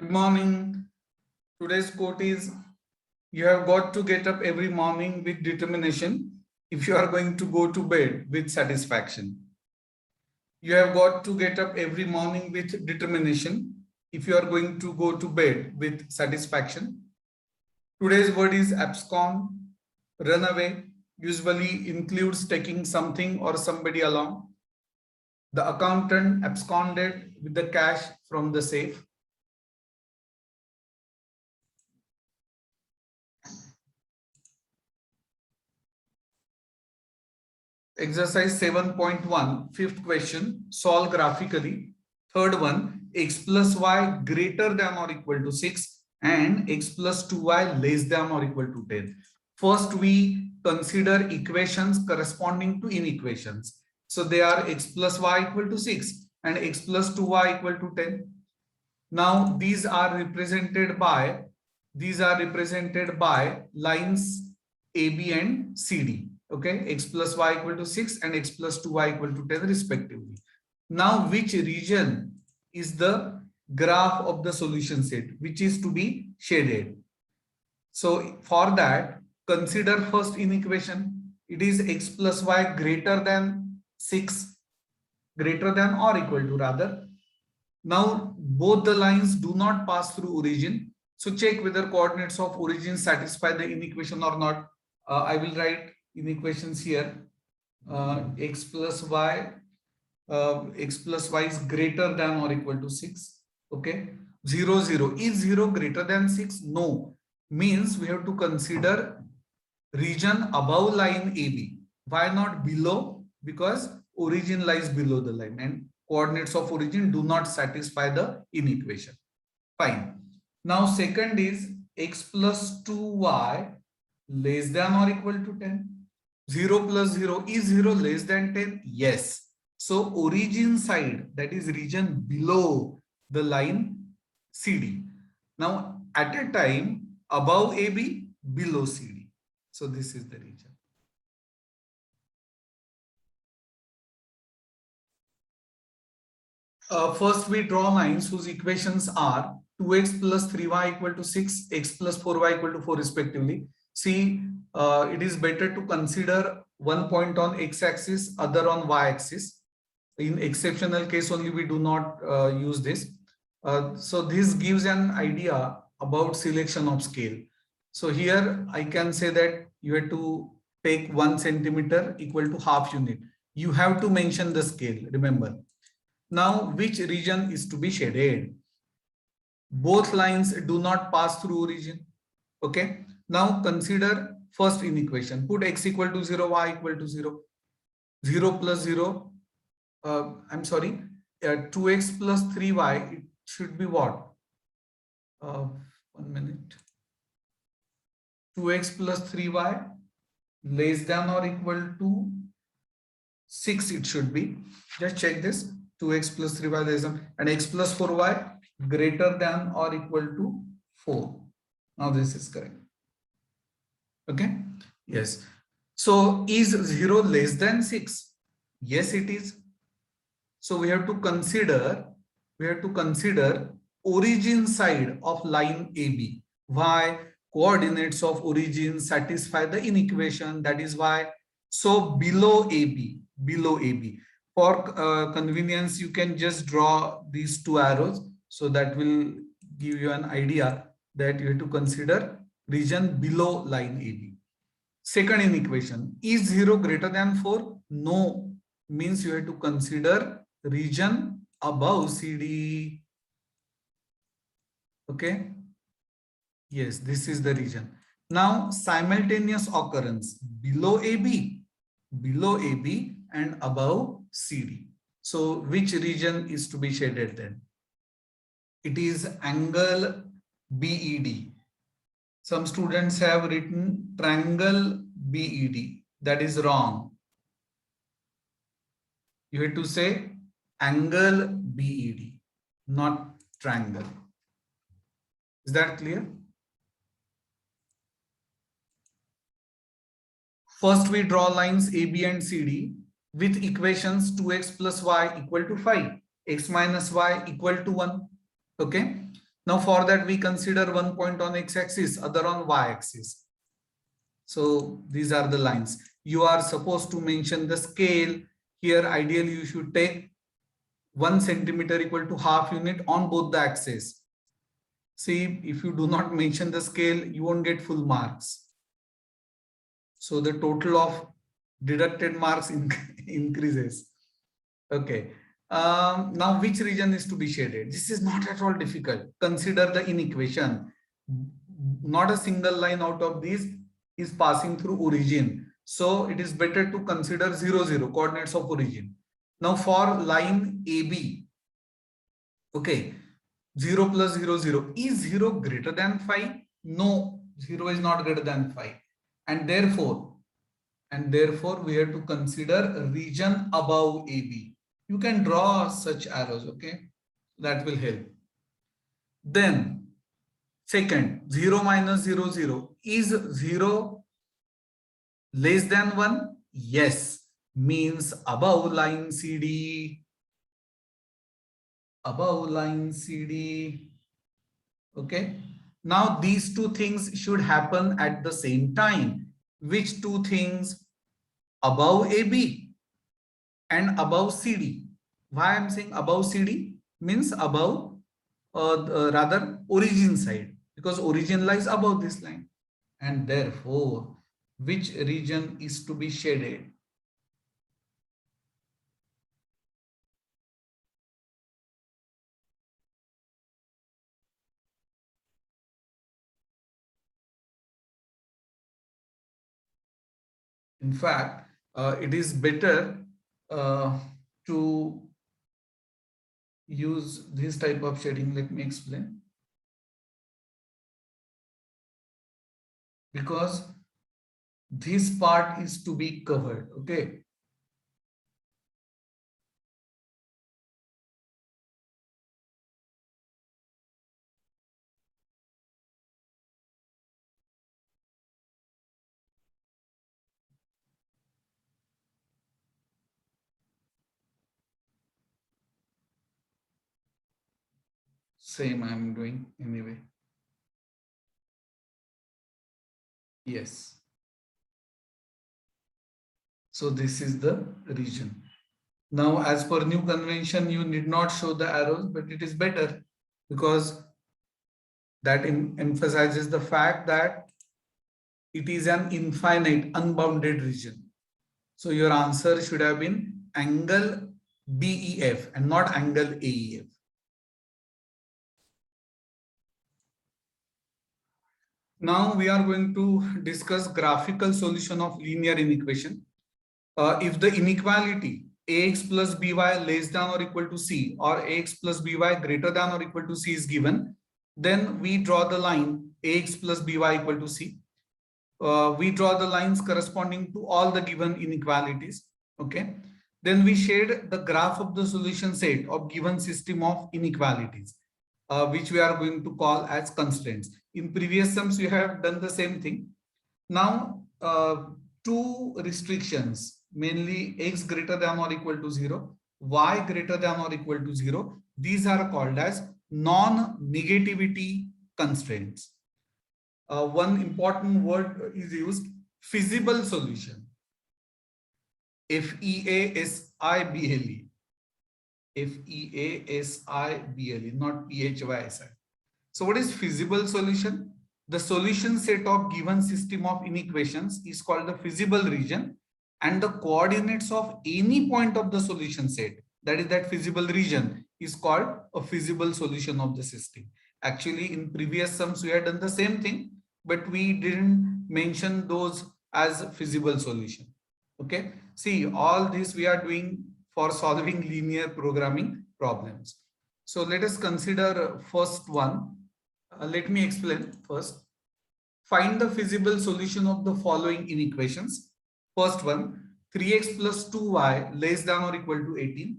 Good morning. Today's quote is, you have got to get up every morning with determination if you are going to go to bed with satisfaction. You have got to get up every morning with determination if you are going to go to bed with satisfaction. Today's word is abscond, run away, usually includes taking something or somebody along. The accountant absconded with the cash from the safe. Exercise 7.1, fifth question, solve graphically. Third one, x plus y greater than or equal to 6 and x plus 2y less than or equal to 10. First, we consider equations corresponding to inequations. So they are x plus y equal to 6 and x plus 2y equal to 10. Now these are represented by lines AB and CD. Okay, x plus y equal to 6 and x plus 2y equal to 10 respectively. Now which region is the graph of the solution set which is to be shaded? So for that, consider first inequation. It is x plus y greater than 6, greater than or equal to rather. Now both the lines do not pass through origin. So check whether coordinates of origin satisfy the inequation or not. I will write inequations here. X plus y is greater than or equal to 6. Okay. 0, 0. Is 0 greater than 6? No. Means we have to consider region above line AB. Why not below? Because origin lies below the line and coordinates of origin do not satisfy the inequation. Fine. Now second is x plus 2y less than or equal to 10. 0 plus 0, is 0 less than 10? Yes. So origin side, that is region below the line CD. Now at a time above AB, below CD. So this is the region. First we draw lines whose equations are 2x plus 3y equal to 6, x plus 4y equal to 4 respectively. See, it is better to consider one point on x-axis, other on y-axis. In exceptional case only we do not use this. So this gives an idea about selection of scale. So here I can say that you have to take 1 centimeter equal to half unit. You have to mention the scale, remember. Now, which region is to be shaded? Both lines do not pass through origin. Okay. Now consider first inequation. Put x equal to 0, y equal to 0. 0 plus 0. 2x plus 3y. It should be what? 1 minute. 2x plus 3y less than or equal to 6. It should be. Just check this. 2x plus 3y less than, and x plus 4y greater than or equal to 4. Now this is correct. Okay. Yes. So is 0 less than 6? Yes, it is. So we have to consider origin side of line AB. Why? Coordinates of origin satisfy the inequation. That is why. So below AB. For convenience, you can just draw these two arrows. So that will give you an idea that you have to consider region below line AB. Second inequation, is 0 greater than 4? No, means you have to consider region above CD. Okay. Yes, this is the region. Now simultaneous occurrence below AB and above CD. So which region is to be shaded then? It is angle BED. Some students have written triangle BED. That is wrong. You have to say angle BED, not triangle. Is that clear? First, we draw lines AB and CD with equations 2x plus y equal to 5, x minus y equal to 1. Okay. Now for that we consider one point on x-axis, other on y-axis. So these are the lines. You are supposed to mention the scale. Here ideally you should take 1 centimeter equal to half unit on both the axes. See, if you do not mention the scale, you won't get full marks. So the total of deducted marks increases. Okay. Now which region is to be shaded? This is not at all difficult. Consider the inequation. Not a single line out of these is passing through origin. So it is better to consider 0, 0, coordinates of origin. Now for line AB, okay, 0 plus 0, 0. Is 0 greater than 5? No, 0 is not greater than 5. And therefore we have to consider region above AB. You can draw such arrows, okay? That will help. Then, second, 0 minus 0, 0. Is 0 less than 1? Yes. Means above line CD. Above line CD. Okay. Now, these two things should happen at the same time. Which two things? Above AB and above CD. Why I'm saying above CD? Means above, rather origin side, because origin lies above this line. And therefore, which region is to be shaded? In fact, it is better to use this type of shading. Let me explain. Because this part is to be covered, okay? Same I'm doing anyway. Yes. So this is the region. Now, as per new convention, you need not show the arrows, but it is better because that emphasizes the fact that it is an infinite, unbounded region. So your answer should have been angle BEF and not angle AEF. Now we are going to discuss graphical solution of linear inequation. If the inequality ax plus by less than or equal to c or ax plus by greater than or equal to c is given, then we draw the line ax plus by equal to c. We draw the lines corresponding to all the given inequalities. Okay. Then we shade the graph of the solution set of given system of inequalities, which we are going to call as constraints. In previous sums, we have done the same thing. Now, two restrictions, mainly x greater than or equal to 0, y greater than or equal to 0. These are called as non-negativity constraints. One important word is used, feasible solution. Feasible. Feasible, not PHYSI. So what is feasible solution? The solution set of given system of inequations is called the feasible region, and the coordinates of any point of the solution set, that is that feasible region, is called a feasible solution of the system. Actually, in previous sums, we had done the same thing, but we didn't mention those as feasible solution. Okay. See, all this we are doing for solving linear programming problems. So let us consider first one. Let me explain first. Find the feasible solution of the following inequations. First one, 3x plus 2y less than or equal to 18,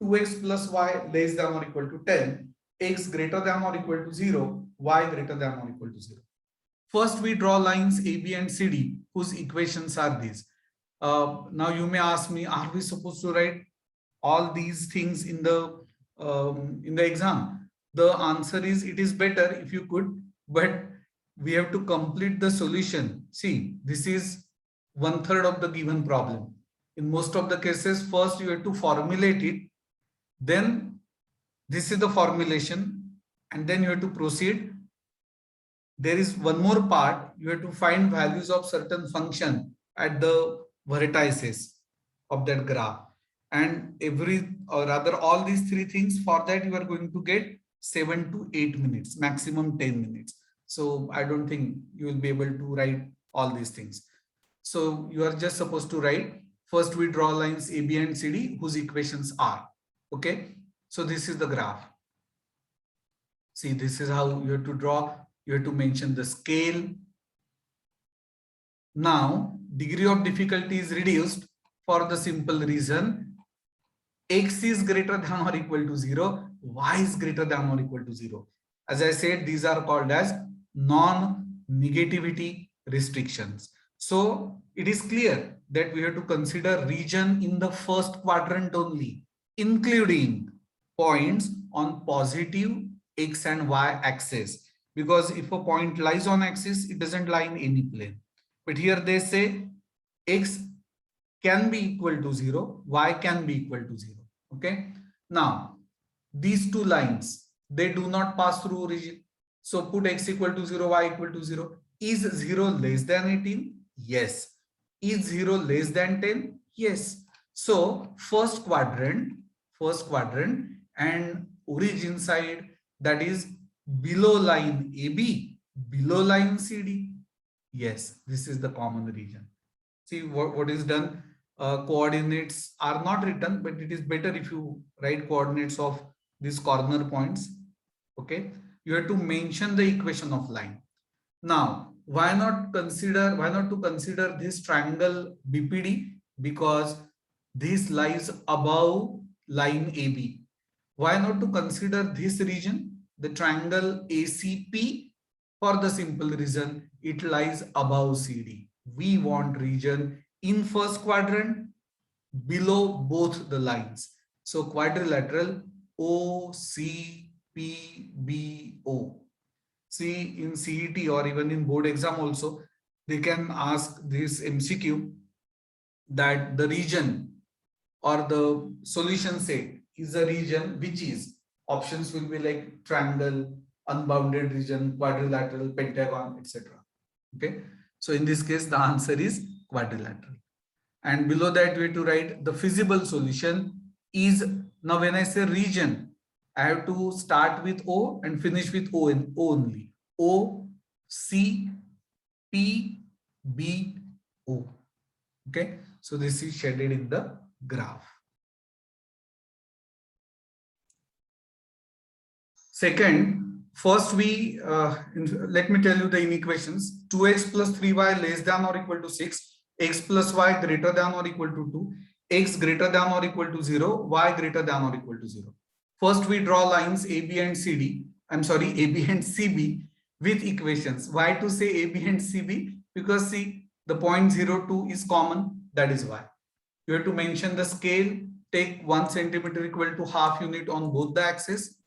2x plus y less than or equal to 10, x greater than or equal to 0, y greater than or equal to 0. First, we draw lines AB and CD, whose equations are these. Now you may ask me, are we supposed to write all these things in the exam? the answer is it is better if you could, but we have to complete the solution. See, this is 1/3 of the given problem. In most of the cases, first you have to formulate it, then this is the formulation, and then you have to proceed. There is one more part, you have to find values of certain function at the vertices of that graph, and or rather all these three things. For that you are going to get 7 to 8 minutes, maximum 10 minutes. So I don't think you will be able to write all these things. So you are just supposed to write, first we draw lines A, B and C, D whose equations are. Okay, so this is the graph. See, this is how you have to draw. You have to mention the scale. Now, degree of difficulty is reduced for the simple reason x is greater than or equal to 0, y is greater than or equal to 0. As I said, these are called as non-negativity restrictions. So it is clear that we have to consider region in the first quadrant only, including points on positive x and y axis, because if a point lies on axis, it doesn't lie in any plane. But here they say x can be equal to 0, y can be equal to 0. Okay, now these two lines, they do not pass through origin. So put x equal to 0, y equal to 0. Is 0 less than 18? Yes. Is 0 less than 10? Yes. So first quadrant and origin side, that is below line AB, below line CD. Yes, this is the common region. See what is done. Coordinates are not written, but it is better if you write coordinates of these corner points. Okay, you have to mention the equation of line. Now, why not to consider this triangle BPD? Because this lies above line AB. Why not to consider this region, the triangle ACP? For the simple reason, it lies above CD. We want region in first quadrant below both the lines. So quadrilateral OCPBO. See, in CET or even in board exam also, they can ask this MCQ that the region or the solution set is a region which is, options will be like triangle, unbounded region, quadrilateral, pentagon, etc. Okay, so in this case the answer is quadrilateral. And below that we have to write the feasible solution is. Now when I say region, I have to start with O and finish with O and O only. O, C, P, B, O. Okay, so this is shaded in the graph. Second, first let me tell you the inequations. 2x plus 3y less than or equal to 6, x plus y greater than or equal to 2, x greater than or equal to 0, y greater than or equal to 0. First we draw lines AB and CD. I'm sorry, AB and CB with equations. Why to say AB and CB? Because see, the point 0, 2 is common. That is why. You have to mention the scale. Take 1 centimeter equal to half unit on both the axes.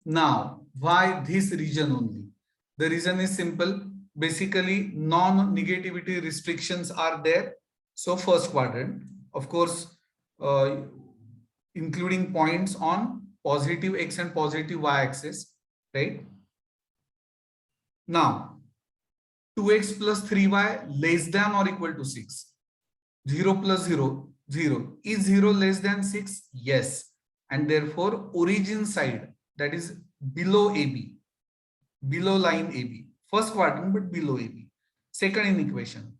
Now, why this region only? The reason is simple. Basically, non-negativity restrictions are there. So first quadrant, of course, including points on positive x and positive y axis, right? Now, 2x plus 3y less than or equal to 6. 0 plus 0, 0. Is 0 less than 6? Yes. And therefore, origin side, that is below AB, below line AB. First quadrant, but below AB. Second inequation.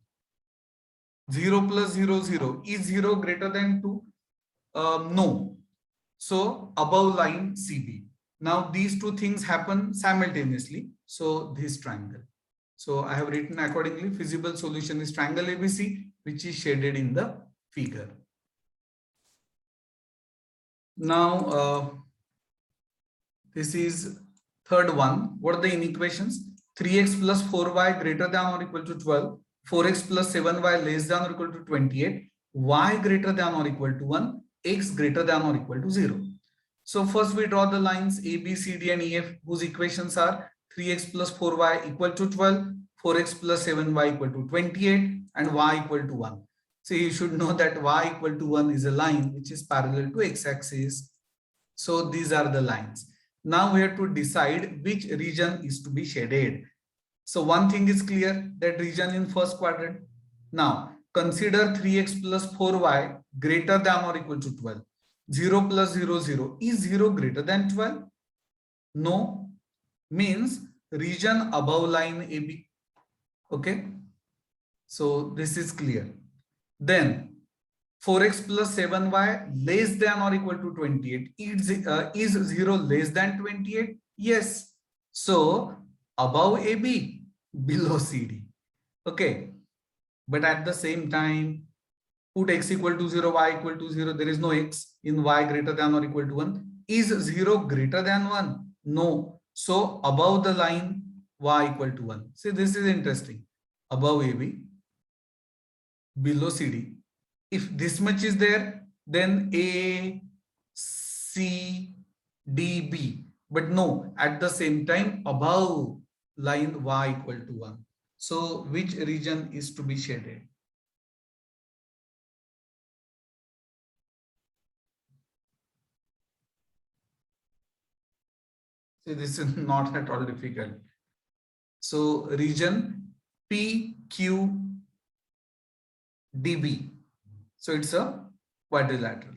0 plus 0, 0. Is 0 greater than 2? No. So above line CB. Now these two things happen simultaneously. So this triangle. So I have written accordingly. Feasible solution is triangle ABC, which is shaded in the figure. Now this is third one. What are the inequations? 3x plus 4y greater than or equal to 12. 4x plus 7y less than or equal to 28. Y greater than or equal to 1. X greater than or equal to 0. So first we draw the lines A, B, C, D and E, F, whose equations are 3x plus 4y equal to 12, 4x plus 7y equal to 28 and y equal to 1. So you should know that y equal to 1 is a line which is parallel to x-axis. So these are the lines. Now we have to decide which region is to be shaded. So one thing is clear, that region in first quadrant. Now consider 3x plus 4y greater than or equal to 12. 0 plus 0, 0. Is 0 greater than 12? No. Means region above line AB. Okay. So this is clear. Then 4x plus 7y less than or equal to 28. Is 0 less than 28? Yes. So above AB, below CD. Okay. But at the same time, put x equal to 0, y equal to 0. There is no x in y greater than or equal to 1. Is 0 greater than 1? No. So above the line y equal to 1. See, this is interesting. Above AB, below CD. If this much is there, then A, C, D, B. But no, at the same time, above line y equal to 1. So which region is to be shaded? See, this is not at all difficult. So region PQ DB. So it's a quadrilateral.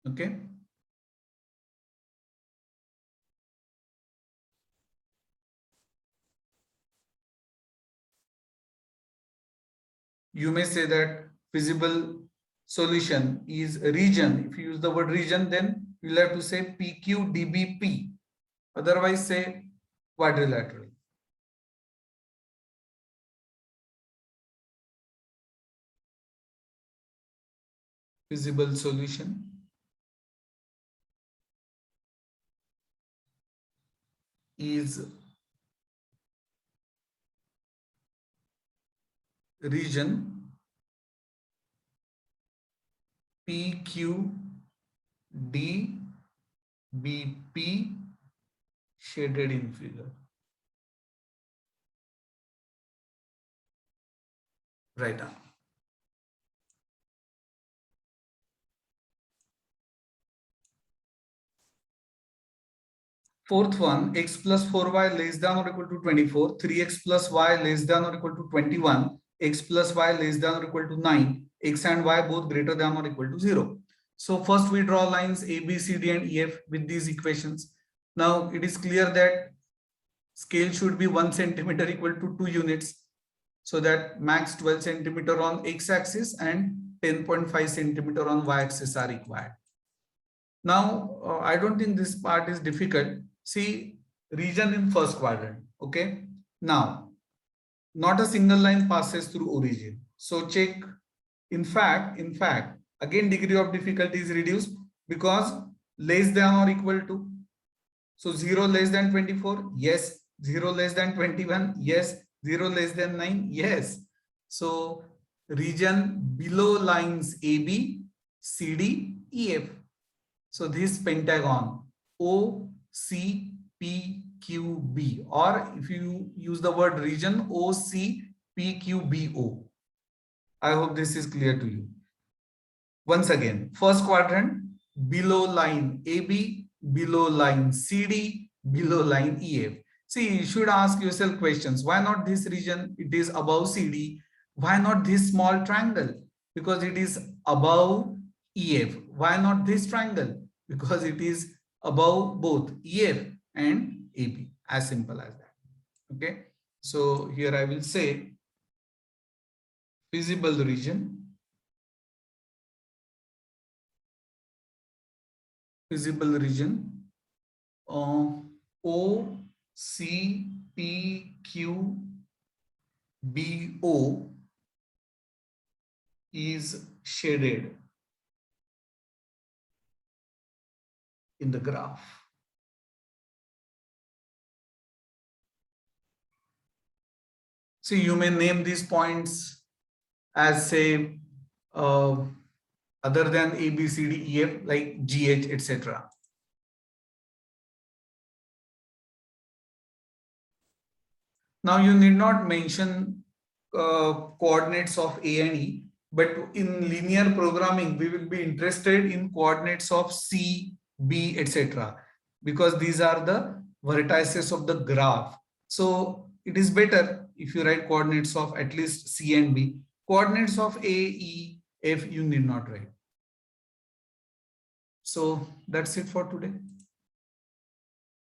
Okay. You may say that feasible solution is a region. If you use the word region, then you'll have to say PQDBP. Otherwise, say quadrilateral. Feasible solution is region PQDBP shaded in figure. Right now. Fourth one, x plus 4y less than or equal to 24, 3x plus y less than or equal to 21, x plus y less than or equal to 9, x and y both greater than or equal to 0. So first we draw lines A, B, C, D and E, F with these equations. Now it is clear that scale should be 1 centimeter equal to 2 units. So that max 12 centimeter on x-axis and 10.5 centimeter on y-axis are required. Now, I don't think this part is difficult. See, region in first quadrant. Okay. Now, not a single line passes through origin. So check. In fact, again degree of difficulty is reduced because less than or equal to. So 0 less than 24. Yes. 0 less than 21. Yes. 0 less than 9. Yes. So region below lines AB, CD, EF. So this pentagon OCPQB, or if you use the word region OCPQBO. I hope this is clear to you. Once again, first quadrant, below line AB, below line CD, below line EF. See, you should ask yourself questions. Why not this region? It is above CD. Why not this small triangle? Because it is above EF. Why not this triangle? Because it is above both EF and AB. As simple as that. Okay. So here I will say feasible region. Feasible region OCPQBO is shaded in the graph. So you may name these points as say other than A, B, C, D, E, F, like GH, etc. Now you need not mention coordinates of A and E, but in linear programming, we will be interested in coordinates of C, B, etc. because these are the vertices of the graph. So it is better if you write coordinates of at least C and B. Coordinates of A, E, F you need not write. So that's it for today.